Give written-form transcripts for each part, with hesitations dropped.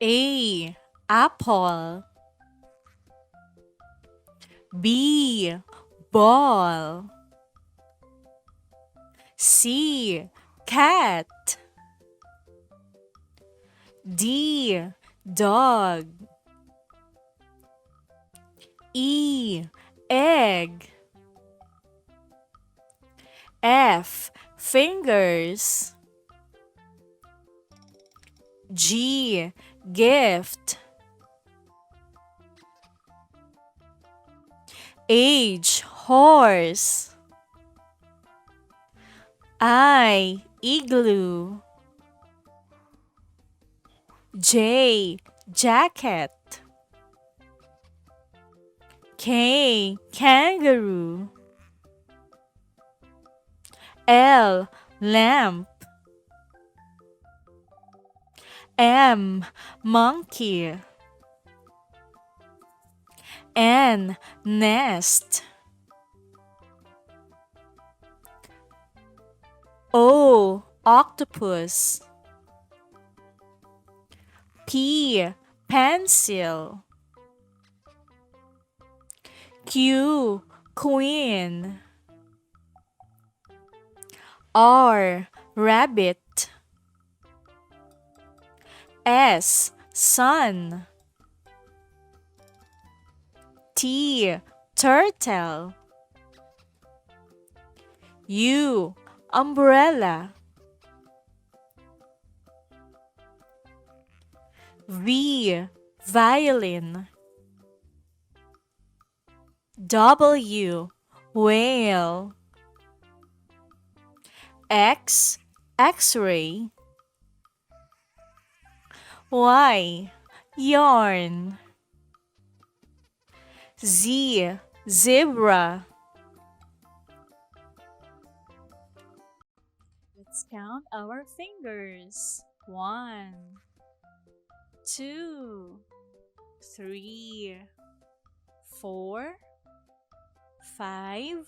A. Apple. B. Ball. C. Cat. D. Dog. E. Egg. F. Fingers. G. Gift. H. Horse. I. Igloo. J. Jacket. K. Kangaroo. L. Lamp. M. Monkey. N. Nest. O. Octopus. P. Pencil. Q. Queen. R. Rabbit. S. Sun. T. Turtle. U. Umbrella. V. Violin. W. Whale. X. X-ray. Y. Yarn. Z. Zebra. Let's count our fingers. 1, 2, 3, 4, 5,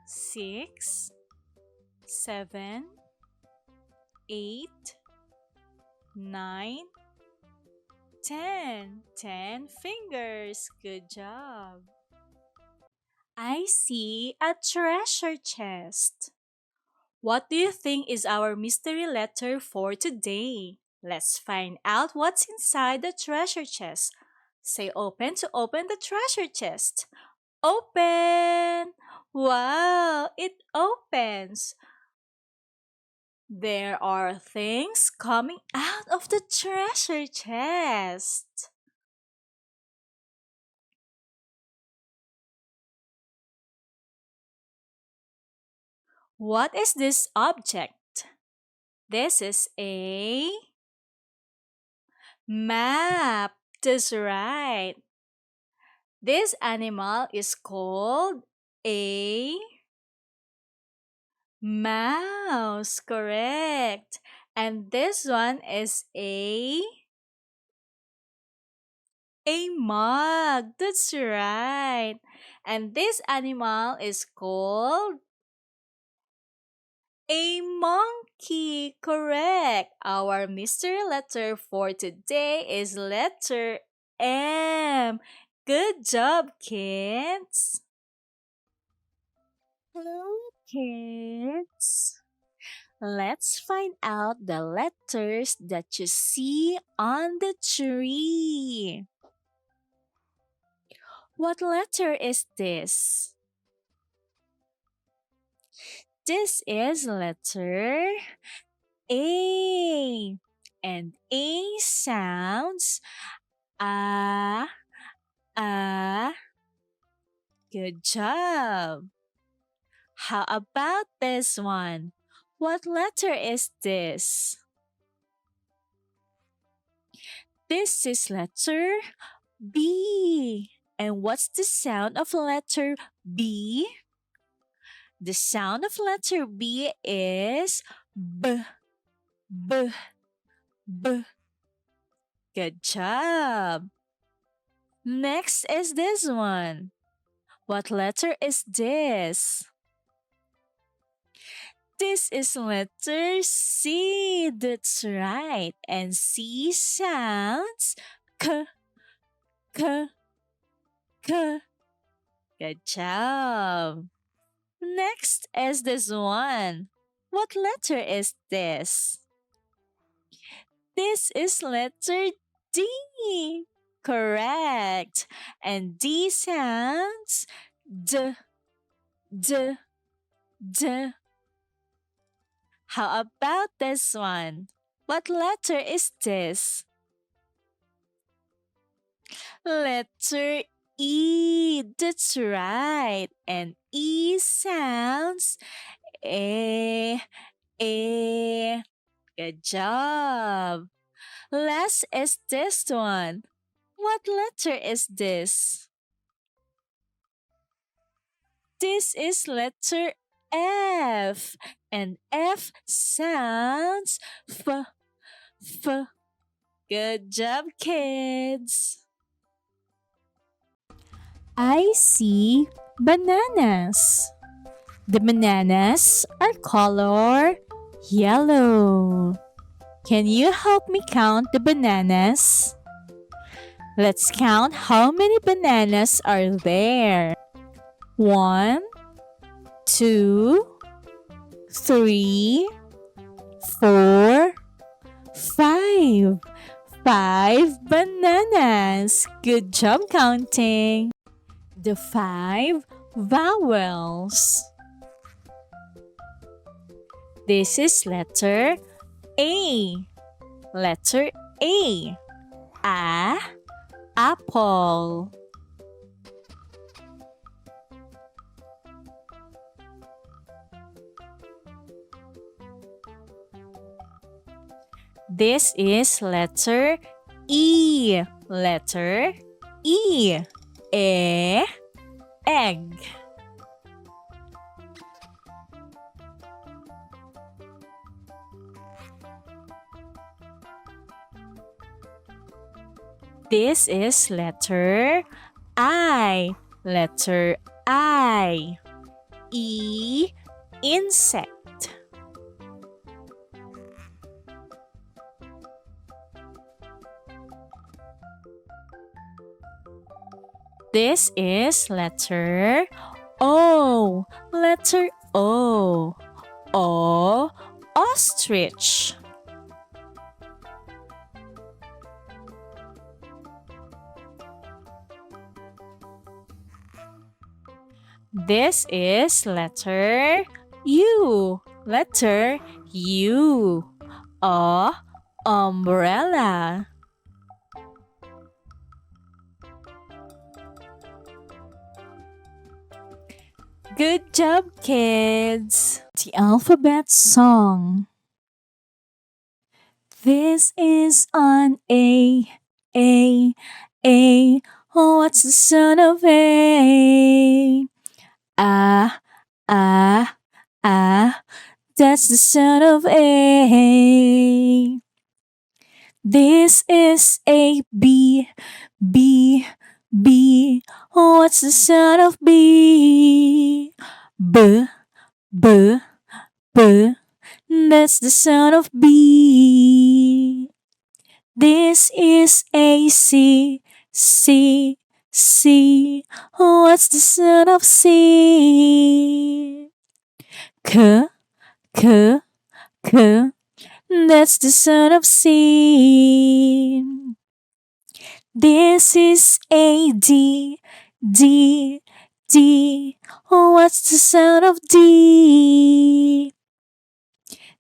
6, 7, 8, 9, 10. 10 fingers. Good job. I see a treasure chest. What do you think is our mystery letter for today? Let's find out what's inside the treasure chest. Say open to open the treasure chest. Open! Wow, it opens. There are things coming out of the treasure chest. What is this object? This is a map. That's right. This animal is called a mouse. Correct. And this one is a mug. That's right. And this animal is called a monkey. Correct. Our mystery letter for today is letter M. Good job, kids. Hello, kids. Let's find out the letters that you see on the tree. What letter is this? This is letter A. And A sounds ah. Good job. How about this one? What letter is this? This is letter B. And what's the sound of letter B? The sound of letter B is B, B, B. Good job. Next is this one. What letter is this? This is letter C. That's right. And C sounds k, k, k. Good job. Next is this one. What letter is this? This is letter D. Correct. And D sounds d, d, d. How about this one? What letter is this? Letter E. That's right. And E sounds eh, eh. Good job. Last is this one. What letter is this? This is letter F. And F sounds f, f. Good job, kids. I see bananas. The bananas are color yellow. Can you help me count the bananas? Let's count how many bananas are there. 1, 2, 3, 4, 5. 5 bananas. Good job counting. The 5 vowels. This is letter A. Letter A. Apple. This is letter E. Letter E. Egg. This is letter I. Letter I. Insect. This is letter O. Letter O. Ostrich. This is letter U. Letter U. Umbrella. Good job, kids! The alphabet song. This is on A. Oh, what's the sound of A? Ah, that's the sound of A. This is A. B. Oh, what's the sound of B? B. That's the sound of B. This is A. C. Oh, what's the sound of C? K. That's the sound of C. This is A. D. Oh, what's the sound of D?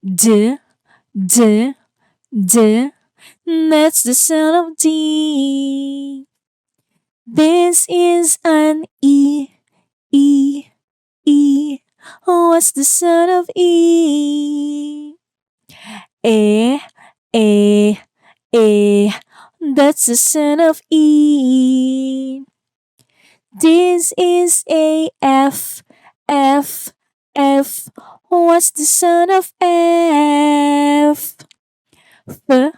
D. That's the sound of D. This is an E. Oh, what's the sound of E? A. That's the sound of E. This is a F. What's the sound of F? F.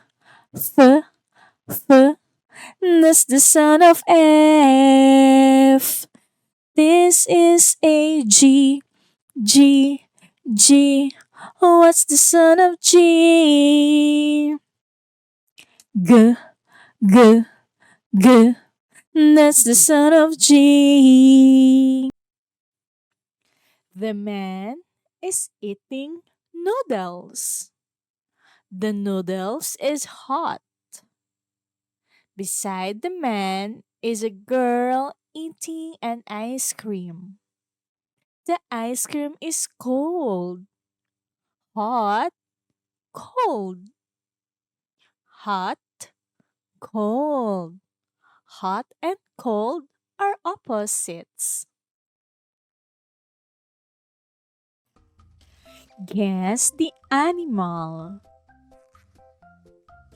That's the sound of F. This is a G. What's the sound of G? G, G, G. That's the sound of G. The man is eating noodles. The noodles is hot. Beside the man is a girl eating an ice cream. The ice cream is cold. Hot, cold. Hot, cold. Hot and cold are opposites. Guess the animal.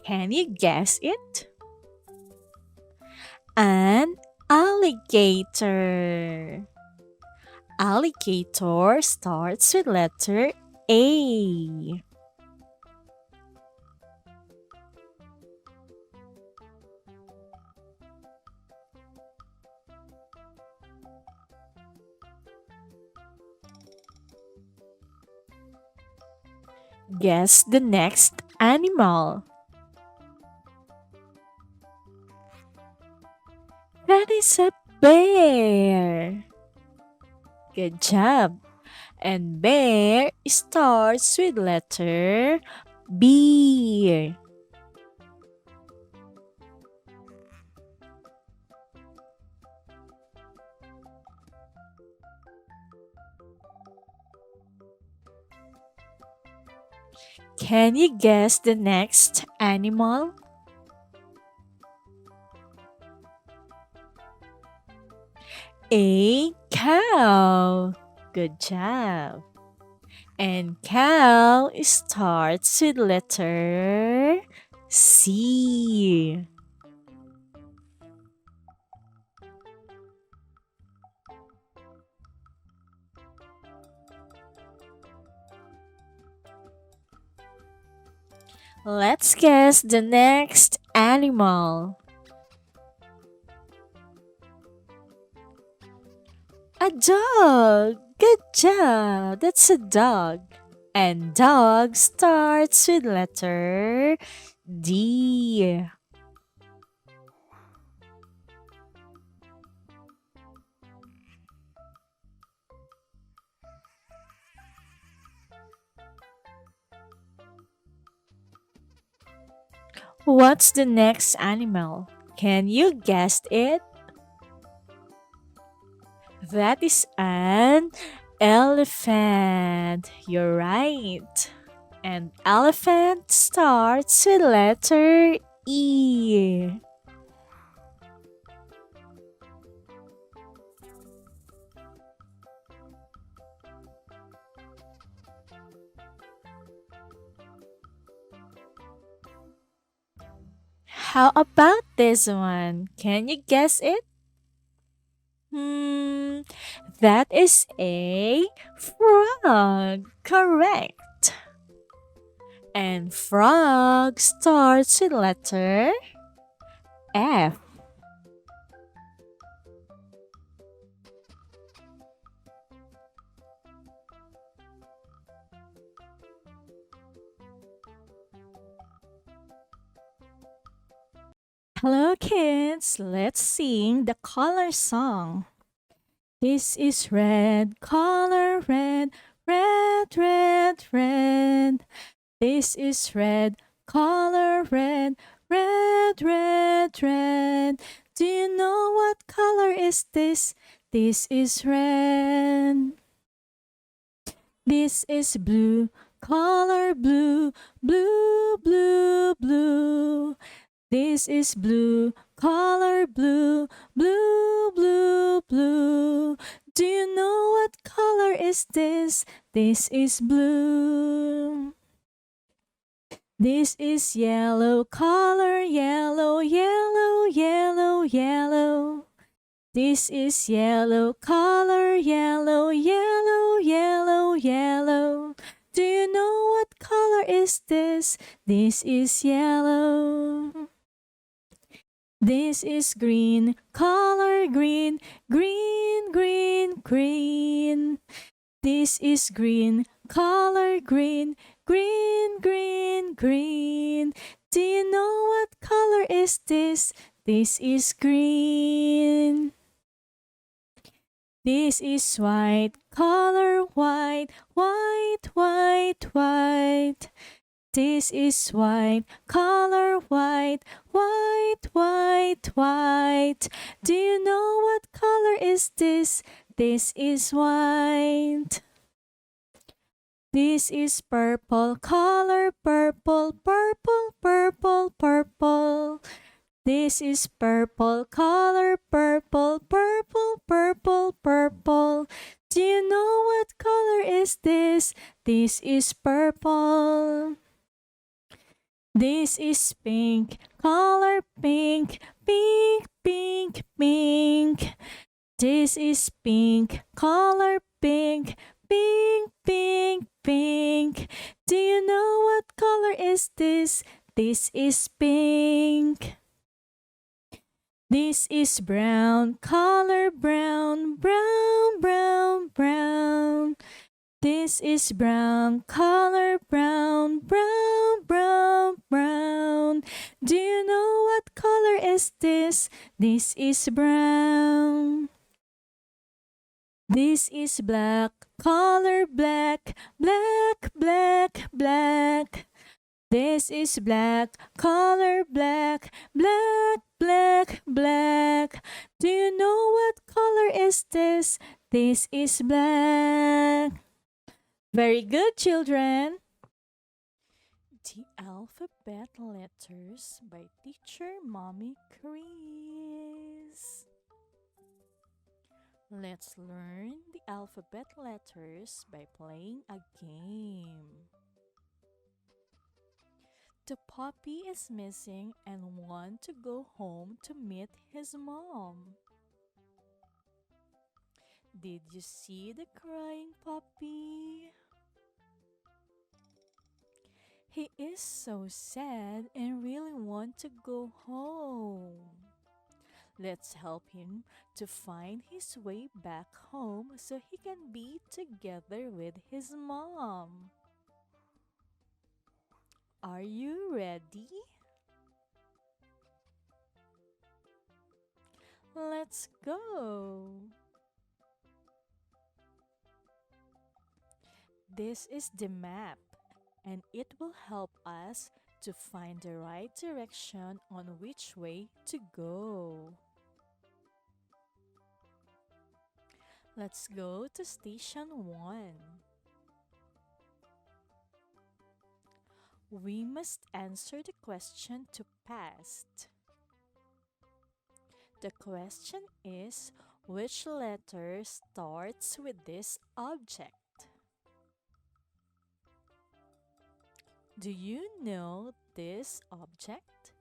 Can you guess it? An alligator. Alligator starts with letter A. Guess the next animal. That is a bear. Good job. And bear starts with letter B. Can you guess the next animal? A cow. Good job. And cow starts with letter C. Let's guess the next animal. A dog. Good job. That's a dog. And dog starts with letter D. What's the next animal? Can you guess it? That is an elephant. You're right. And elephant starts with letter E. How about this one? Can you guess it? Hmm, that is a frog. Correct. And frog starts with letter F. Hello, kids. Let's sing the color song. This is red, color red, red, red, red. This is red, color red, red, red, red. Do you know what color is this? This is red. This is blue, color blue, blue, blue, blue. This is blue, color blue, blue, blue, blue. Do you know what color is this? This is blue. This is yellow, color yellow, yellow, yellow, yellow. This is yellow, color yellow, yellow, yellow, yellow. Do you know what color is this? This is yellow. This is green, color green, green, green, green. This is green, color green, green, green, green. Do you know what color is this? This is green. This is white, color white, white, white, white. This is white, color white, white, white, white. Do you know what color is this? This is white. This is purple, color purple, purple, purple, purple. This is purple, color purple, purple, purple, purple. Do you know what color is this? This is purple. This is pink, color pink, pink, pink, pink. This is pink, color pink, pink, pink, pink. Do you know what color is this? This is pink. This is brown, color brown, brown, brown, brown. This is brown, color brown, brown, brown, brown. Do you know what color is this? This is brown. This is black, color black, black, black, black. This is black, color black, black, black, black. Do you know what color is this? This is black. Very good, children. The Alphabet Letters by Teacher Mommy Chris. Let's learn the alphabet letters by playing a game. The puppy is missing and wants to go home to meet his mom. Did you see the crying puppy? He is so sad and really wants to go home. Let's help him to find his way back home so he can be together with his mom. Are you ready? Let's go! This is the map, and it will help us to find the right direction on which way to go. Let's go to station 1. We must answer the question to past. The question is, which letter starts with this object? Do you know this object?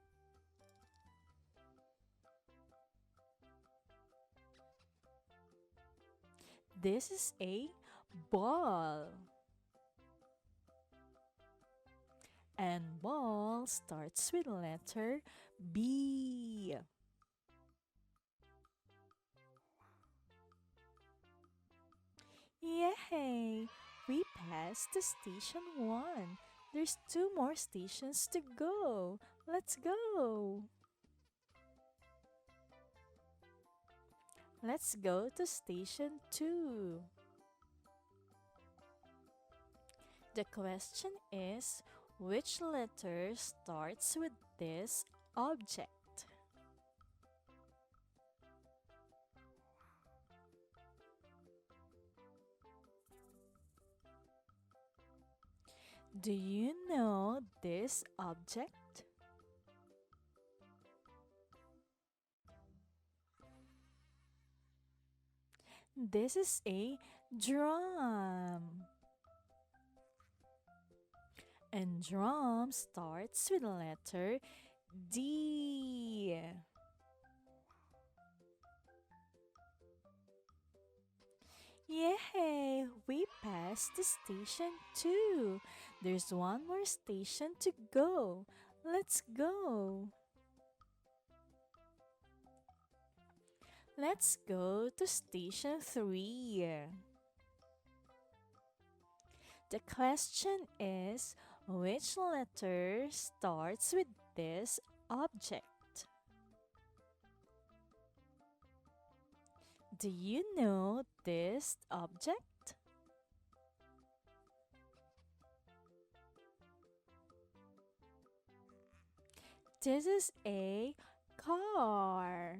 This is a ball. And ball starts with letter B. Yay! We passed to station 1. There's 2 more stations to go. Let's go! Let's go to station 2. The question is, which letter starts with this object? Do you know this object? This is a drum. And drum starts with the letter D. Yay! We passed the station 2. There's 1 more station to go. Let's go. Let's go to station 3. The question is, which letter starts with this object? Do you know this object? This is a car.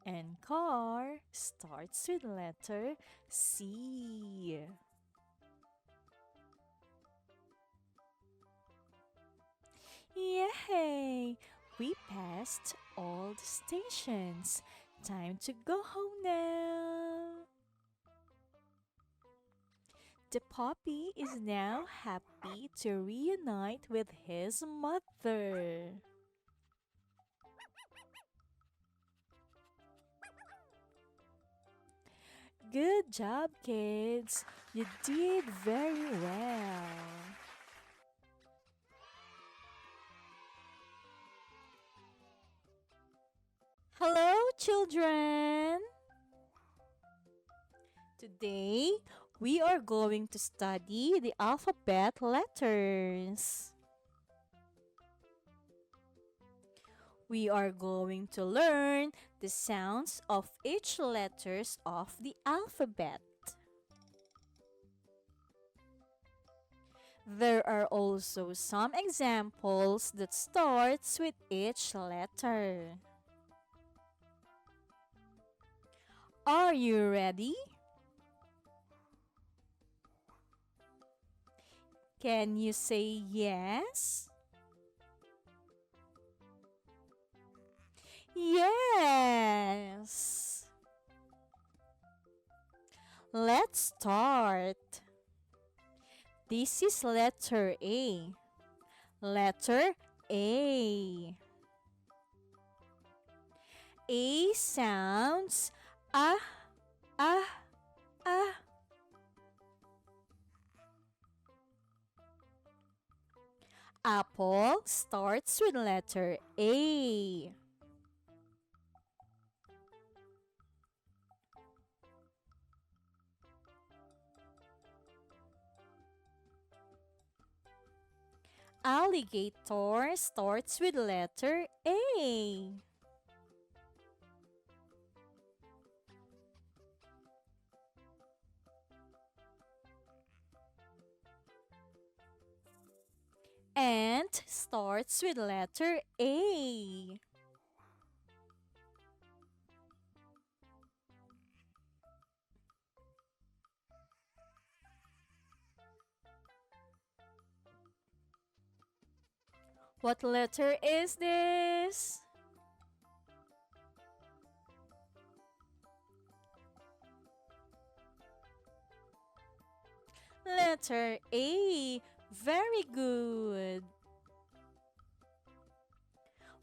And car starts with letter C. Yay! We passed all the stations. Time to go home now. The puppy is now happy to reunite with his mother. Good job, kids. You did very well. Hello, children. Today, we are going to study the alphabet letters. We are going to learn the sounds of each letters of the alphabet. There are also some examples that starts with each letter. Are you ready? Can you say yes? Yes! Let's start. This is letter A. Letter A. A sounds ah, ah, ah. Apple starts with letter A. Alligator starts with letter A. Ant starts with letter A. What letter is this? Letter A. Very good.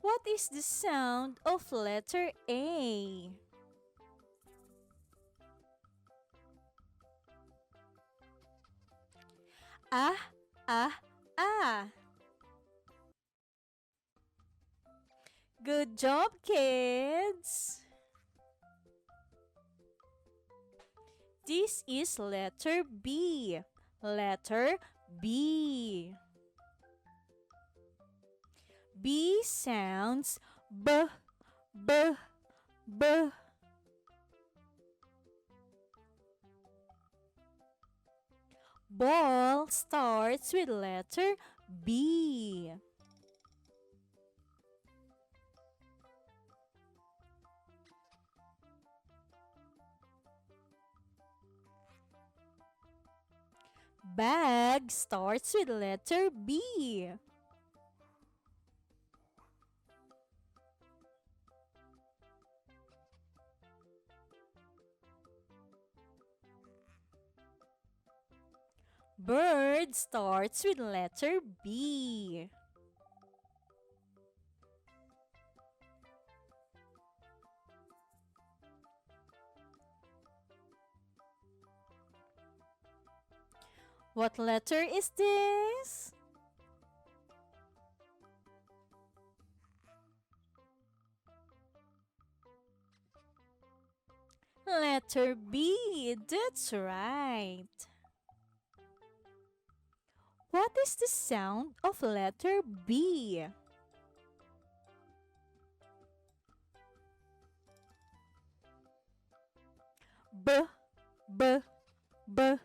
What is the sound of letter A? Ah, ah, ah. Good job, kids. This is letter B. Letter B. B sounds b, b, b. Ball starts with letter B. Bag starts with letter B. Bird starts with letter B. What letter is this? Letter B. That's right. What is the sound of letter B? B, B, B.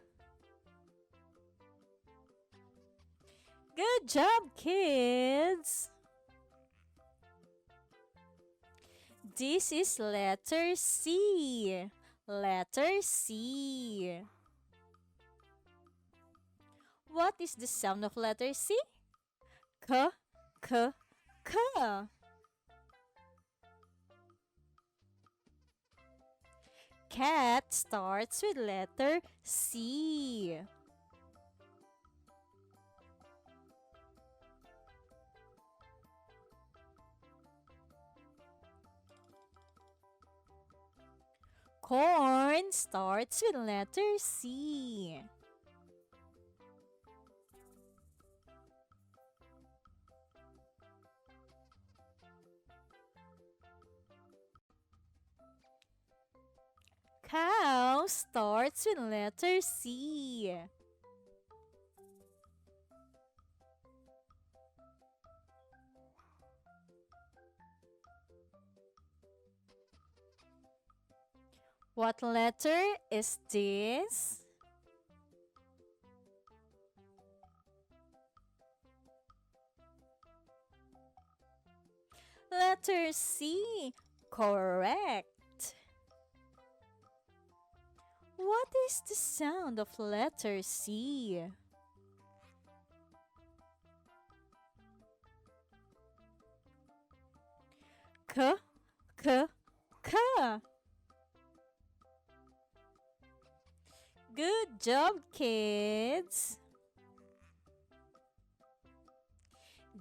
Good job, kids! This is letter C. Letter C. What is the sound of letter C? K, K, K. Cat starts with letter C. Corn starts with letter C. Cow starts with letter C. What letter is this? Letter C. Correct. What is the sound of letter C? K, K, K. Good job, kids.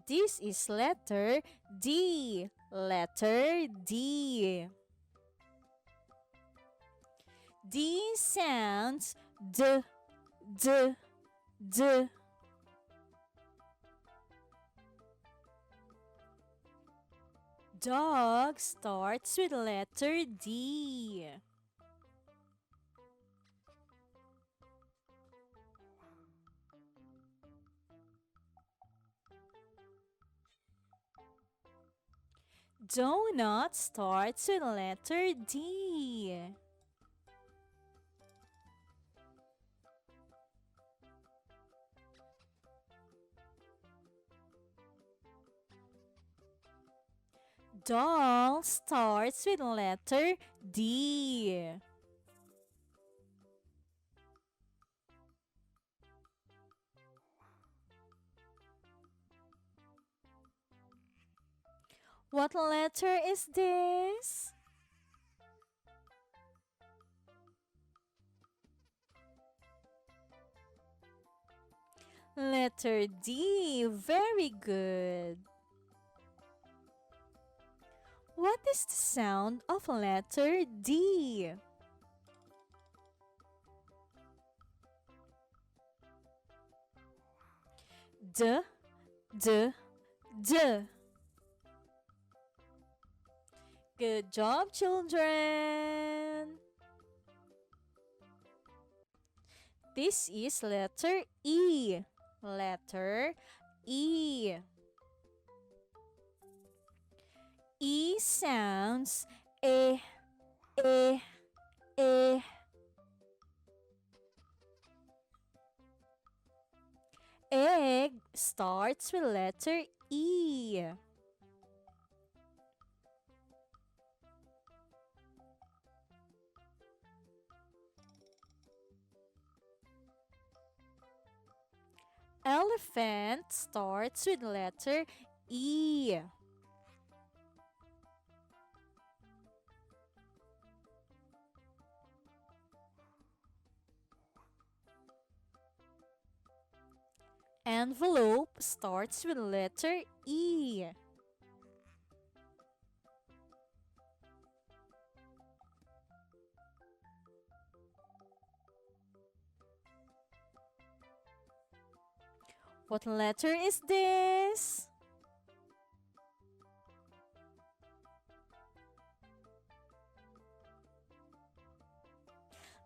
This is letter D. Letter D. D sounds D, D, D. Dog starts with letter D. Donut starts with letter D. Doll starts with letter D. What letter is this? Letter D. Very good. What is the sound of letter D? D, D, D. Good job, children. This is letter E. Letter E. E sounds E, E, E. Egg starts with letter E. Elephant starts with letter E. Envelope starts with letter E. What letter is this?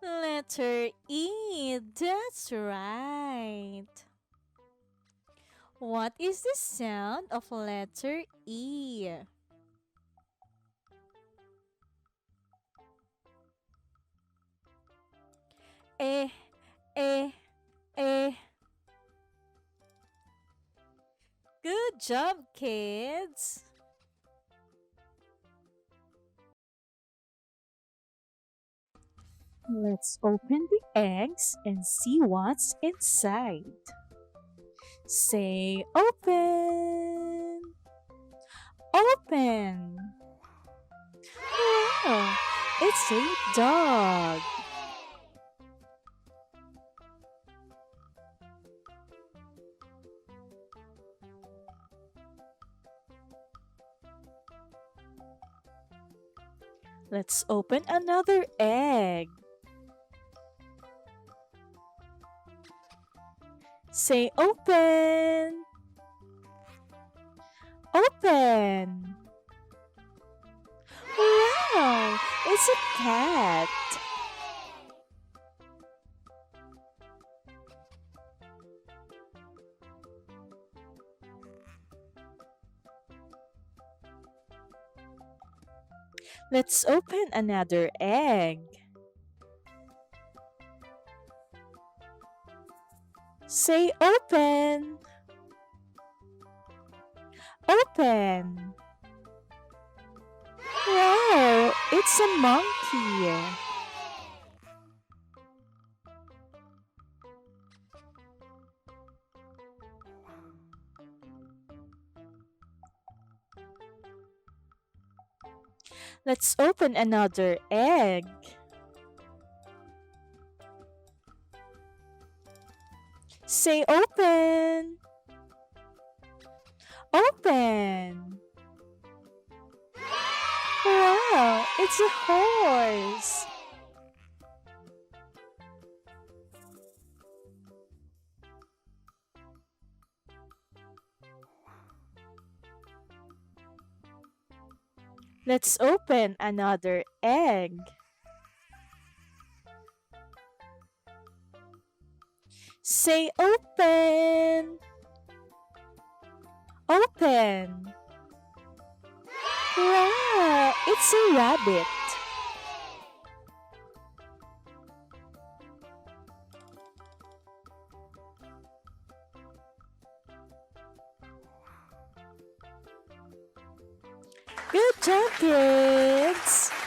Letter E. That's right. What is the sound of letter E? Eh, eh, eh. Good job, kids. Let's open the eggs and see what's inside. Say open. Open. Wow, it's a dog. Let's open another egg. Say open. Open. Wow, it's a cat. Let's open another egg. Say open. Open. Wow, it's a monkey. Let's open another egg. Say open. Open. Wow, it's a horse. Let's open another egg. Say open. Open. Wow, it's a rabbit. Good job, kids!